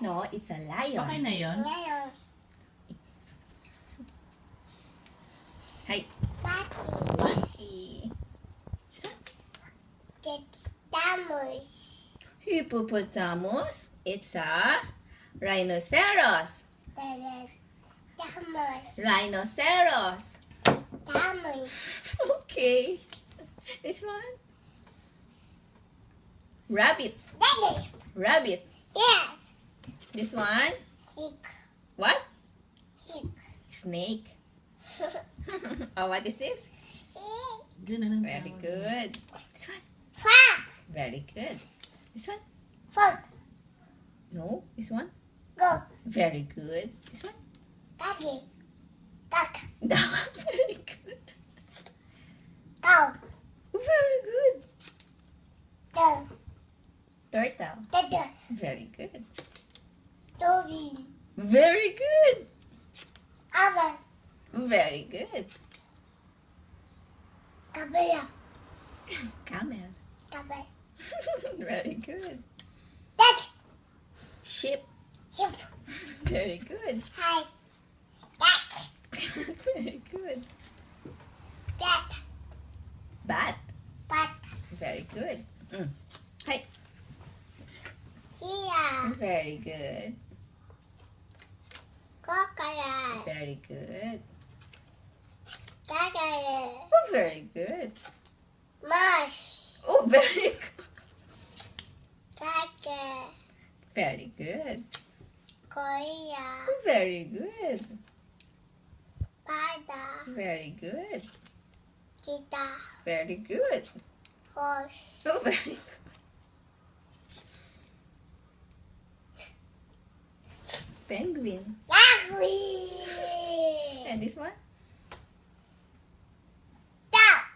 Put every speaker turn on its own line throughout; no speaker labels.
No, it's a lion.
Okay na yun?
Lion.
Hey.
Monkey.
Monkey.
Hippopotamus.
Hippopotamus. It's a rhinoceros.
Hippopotamus.
Rhinoceros.
Tamus.
Okay. This one. Rabbit.
Daddy.
Rabbit.
Yeah.
This one.
Sheep.
What?
Sheep.
Snake. Oh, what is this?
Ganun ang
Very
tawag.
good. This one.
Frog.
Very good. This one.
Frog.
No. This one.
Go.
Very good. This one.
Daddy. Duck.
Very good.
Cow.
Very good.
Dove.
Turtle.
Turtle.
Very good.
Dolphin.
Very good.
Oven.
Very good.
Cabella.
Camel.
Cabella.
Very good.
Duck.
Sheep.
Sheep.
Very good.
Hi. Duck.
Very good.
Bat.
Bat.
Bat.
Very good. Hi.
Here.
Very good.
Crocodile.
Very good.
Crocodile.
Oh, very good.
Mouse.
Oh, very good.
Tiger.
Very good.
Korea.
Oh, very good.
Panda.
Very good.
Cheetah.
Very good.
Horse.
Oh, very good. Penguin.
Yahweh.
And this one?
Duck.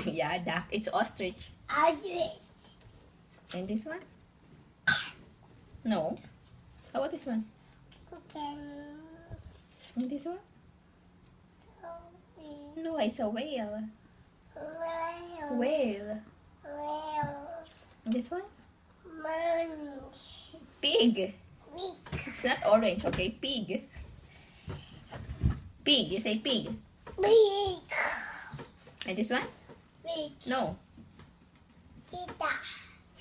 Yeah, duck. It's ostrich.
Ostrich.
And this one? No. How about this one?
Chicken.
And this one?
Dolphin.
No, it's a whale.
Whale.
Whale.
Whale.
And this one?
Munch.
Pig.
Weak.
It's not orange, okay? Pig. Pig. You say pig.
Big.
And this one?
Big.
No.
Cheetah.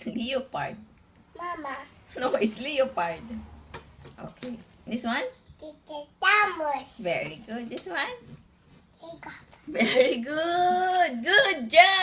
Leopard.
Mama.
No, it's leopard. Okay. This one?
Hippopotamus.
Very good. This one?
Jacob.
Very good. Good job.